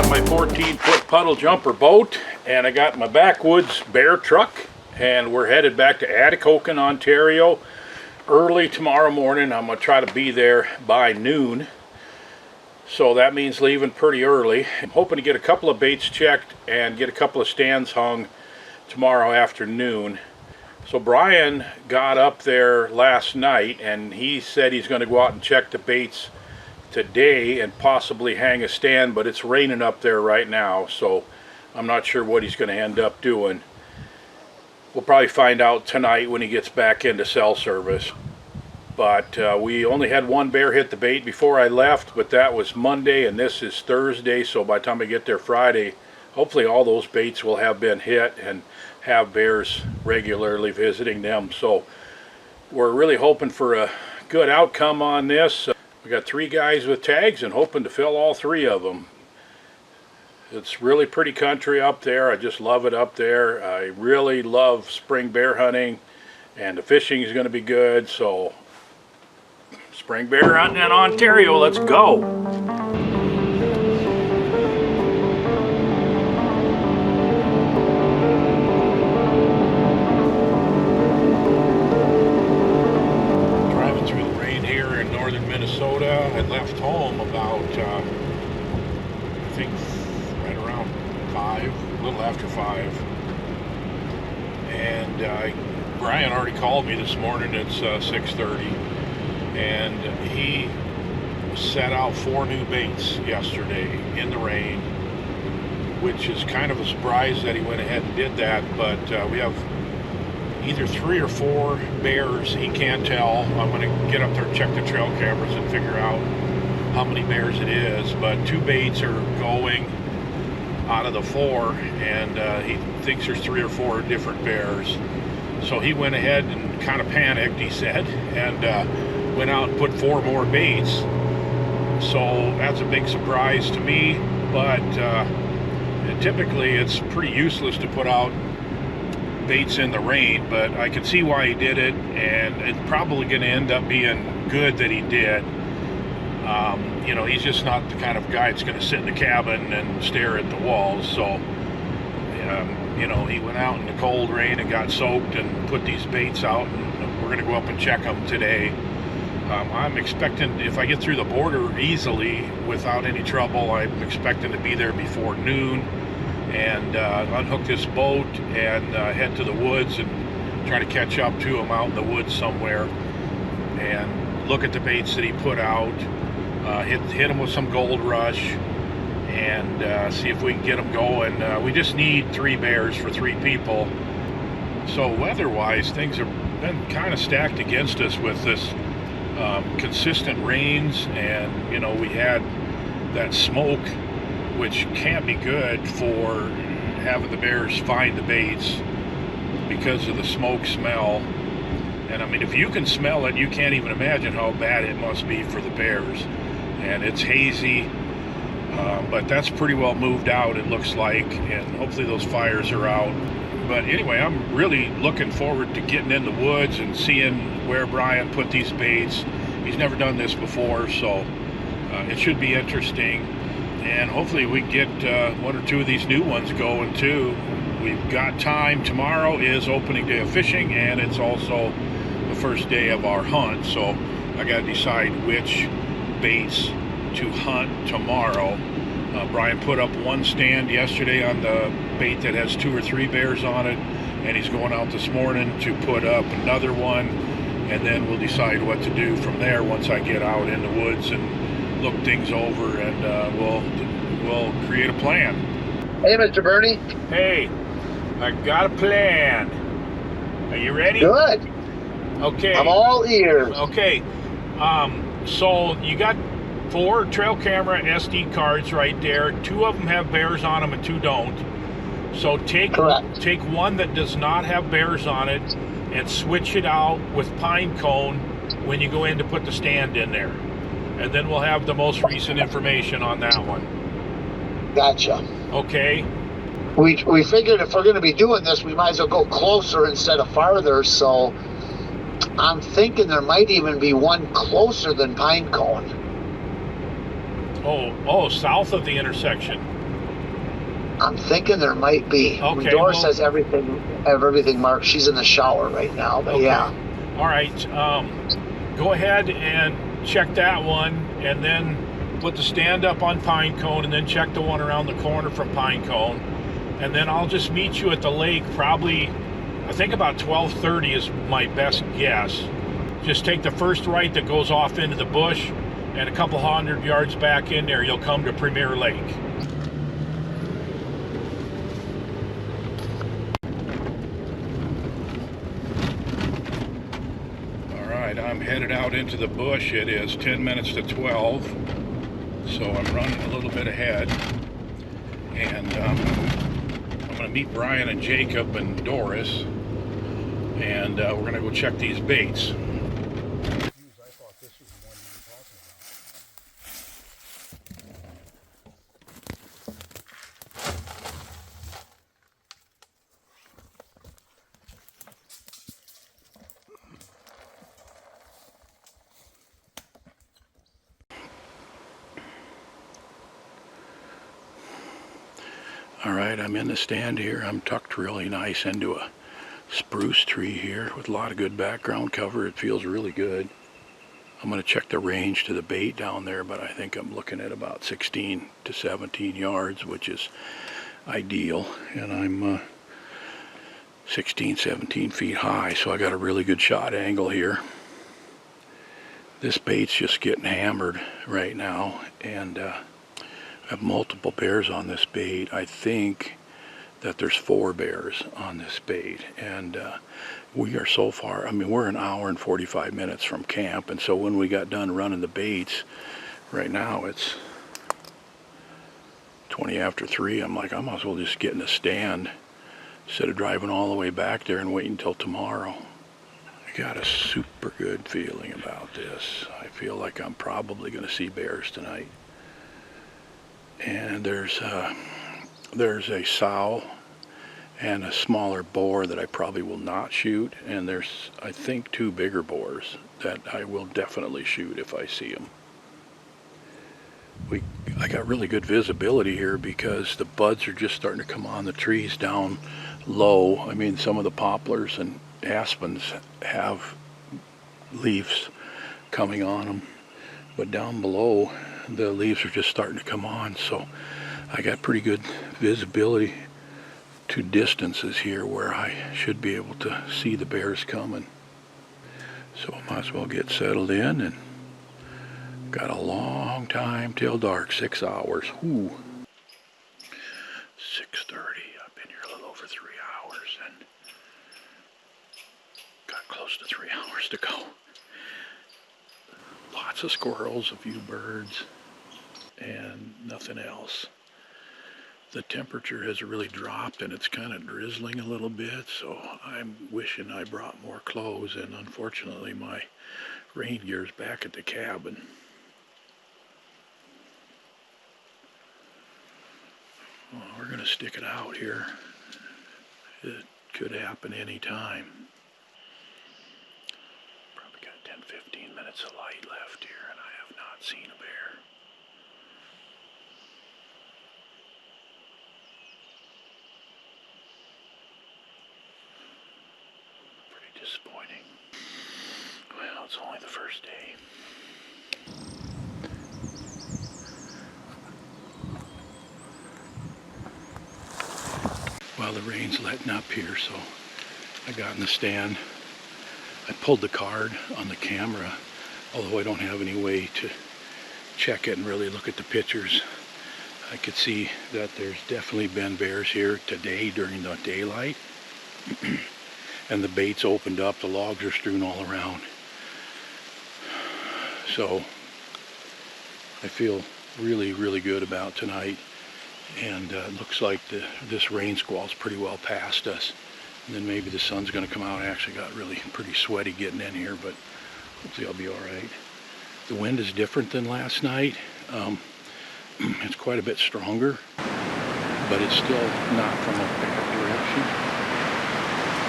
got my 14-foot puddle jumper boat, and I got my backwoods bear truck, and we're headed back to Atikokan, Ontario early tomorrow morning. I'm going to try to be there by noon, so that means leaving pretty early. I'm hoping to get a couple of baits checked and get a couple of stands hung tomorrow afternoon. So Brian got up there last night, and he said he's going to go out and check the baits today and possibly hang a stand, but it's raining up there right now, so I'm not sure what he's going to end up doing. We'll probably find out tonight when he gets back into cell service. But we only had one bear hit the bait before I left, but that was Monday, and this is Thursday, so by the time I get there Friday, hopefully all those baits will have been hit and have bears regularly visiting them. So we're really hoping for a good outcome on this. We got 3 guys with tags and hoping to fill all 3 of them. It's really pretty country up there. I just love it up there. I really love spring bear hunting, and the fishing is going to be good. So spring bear hunting in Ontario, let's go. Minnesota. I left home about I think right around 5, a little after 5, and Brian already called me this morning. It's 6:30, and he set out 4 new baits yesterday in the rain, which is kind of a surprise that he went ahead and did that. But we have either 3 or 4 bears, he can't tell. I'm going to get up there and check the trail cameras and figure out how many bears it is, but 2 baits are going out of the 4, and he thinks there's 3 or 4 different bears. So he went ahead and kind of panicked, he said, and went out and put 4 more baits. So that's a big surprise to me, but typically it's pretty useless to put out baits in the rain, but I can see why he did it, and it's probably going to end up being good that he did. You know, he's just not the kind of guy that's going to sit in the cabin and stare at the walls. So you know, he went out in the cold rain and got soaked and put these baits out, and we're going to go up and check them today. I'm expecting, if I get through the border easily without any trouble, I'm expecting to be there before noon and unhook this boat and head to the woods and try to catch up to him out in the woods somewhere and look at the baits that he put out, hit him with some Gold Rush, and see if we can get him going. We just need 3 bears for 3 people. So weather-wise, things have been kind of stacked against us with this consistent rains, and you know, we had that smoke, which can't be good for having the bears find the baits because of the smoke smell. And I mean, if you can smell it, you can't even imagine how bad it must be for the bears. And it's hazy, but that's pretty well moved out, it looks like, and hopefully those fires are out. But anyway, I'm really looking forward to getting in the woods and seeing where Brian put these baits. He's never done this before, so it should be interesting. And hopefully we get 1 or 2 of these new ones going too. We've got time. Tomorrow is opening day of fishing, and it's also the first day of our hunt. So I got to decide which baits to hunt tomorrow. Brian put up 1 stand yesterday on the bait that has 2 or 3 bears on it, and he's going out this morning to put up another one, and then we'll decide what to do from there once I get out in the woods and look things over, and we'll create a plan. Hey, Mr. Bernie. Hey, I got a plan. Are you ready? Good. Okay. I'm all ears. Okay. So you got 4 trail camera SD cards right there. 2 of them have bears on them and 2 don't. So take one that does not have bears on it and switch it out with pine cone when you go in to put the stand in there. And then we'll have the most recent information on that one. Gotcha. Okay. We figured if we're going to be doing this, we might as well go closer instead of farther. So I'm thinking there might even be one closer than Pinecone. Oh, south of the intersection. I'm thinking there might be. Okay, Doris well- has everything marked. She's in the shower right now, but Okay. yeah. All right. Go ahead and check that one, and then put the stand up on Pinecone, and then check the one around the corner from Pinecone, and then I'll just meet you at the lake. Probably, I think about 12:30 is my best guess. Just take the first right that goes off into the bush, and a couple 100 yards back in there, you'll come to Premier Lake. I'm headed out into the bush. It is 10 minutes to 12, so I'm running a little bit ahead, and I'm going to meet Brian and Jacob and Doris, and we're going to go check these baits. I thought this was the one you were talking All right, I'm in the stand here. I'm tucked really nice into a spruce tree here with a lot of good background cover. It feels really good. I'm going to check the range to the bait down there, but I think I'm looking at about 16 to 17 yards, which is ideal. And I'm 16, 17 feet high, so I got a really good shot angle here. This bait's just getting hammered right now, and I have multiple bears on this bait. I think that there's 4 bears on this bait, and we are so far, I mean, we're an hour and 45 minutes from camp, and so when we got done running the baits, right now it's 20 after 3. I'm like, I might as well just get in the stand instead of driving all the way back there and waiting until tomorrow. I got a super good feeling about this. I feel like I'm probably going to see bears tonight. And there's a sow and a smaller boar that I probably will not shoot, and there's, I think, 2 bigger boars that I will definitely shoot if I see them. I got really good visibility here because the buds are just starting to come on the trees down low. I mean, some of the poplars and aspens have leaves coming on them, but down below the leaves are just starting to come on, so I got pretty good visibility to distances here where I should be able to see the bears coming. So I might as well get settled in, and got a long time till dark, 6 hours. Whoo. 6:30. I've been here a little over 3 hours and got close to 3 hours to go. Lots of squirrels, a few birds, and nothing else. The temperature has really dropped and it's kind of drizzling a little bit, so I'm wishing I brought more clothes, and unfortunately my rain gear's back at the cabin. Well, we're going to stick it out here. It could happen any time. Probably got 10-15 minutes of light left here, and I have not seen a bear. Pretty disappointing. Well, it's only the first day. Well, the rain's letting up here, so I got in the stand. I pulled the card on the camera, although I don't have any way to check it and really look at the pictures. I could see that there's definitely been bears here today during the daylight. And the bait's opened up, the logs are strewn all around. So I feel really, really good about tonight. And it looks like this rain squall's pretty well past us. And then maybe the sun's going to come out. I actually got really pretty sweaty getting in here, but hopefully I'll be all right. The wind is different than last night. It's quite a bit stronger, but it's still not from a bad direction.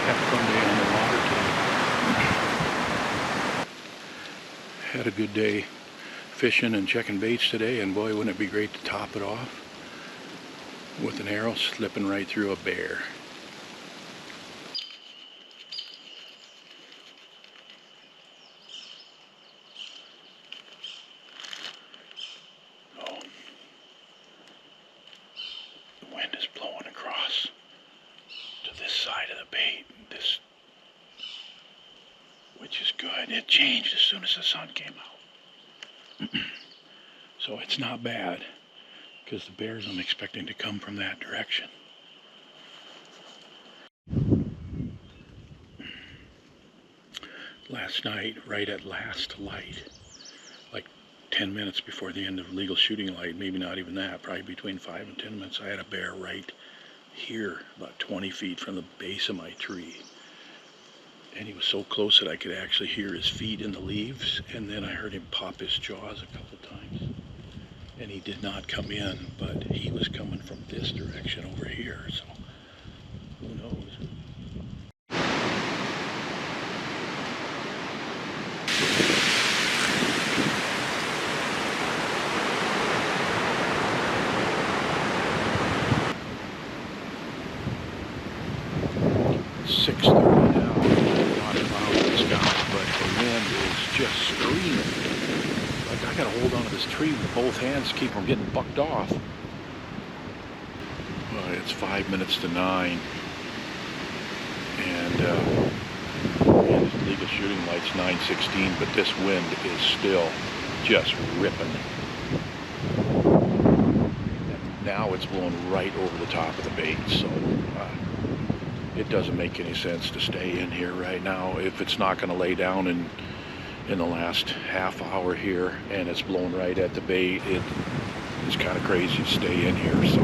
Had a fun day on the water today. Had a good day fishing and checking baits today, and boy, wouldn't it be great to top it off. with an arrow slipping right through a bear. Oh, the wind is blowing across to this side of the bait, which is good. It changed as soon as the sun came out. So it's not bad, because the bears I'm expecting to come from that direction. Last night, right at last light, like 10 minutes before the end of legal shooting light, maybe not even that, probably between 5 and 10 minutes, I had a bear right here, about 20 feet from the base of my tree. And he was so close that I could actually hear his feet in the leaves, and then I heard him pop his jaws a couple times. And he did not come in, but he was coming from this direction over here, so who knows? 6:30 now, not a cloud in the sky, but the wind is just screaming. Like I gotta hold onto this tree with both hands to keep from getting bucked off. Well, it's 5 minutes to 9, and the legal shooting light's 9:16, but this wind is still just ripping. And now it's blowing right over the top of the bait, so it doesn't make any sense to stay in here right now. If it's not going to lay down in the last half hour here, and it's blowing right at the bait, it's kind of crazy to stay in here. So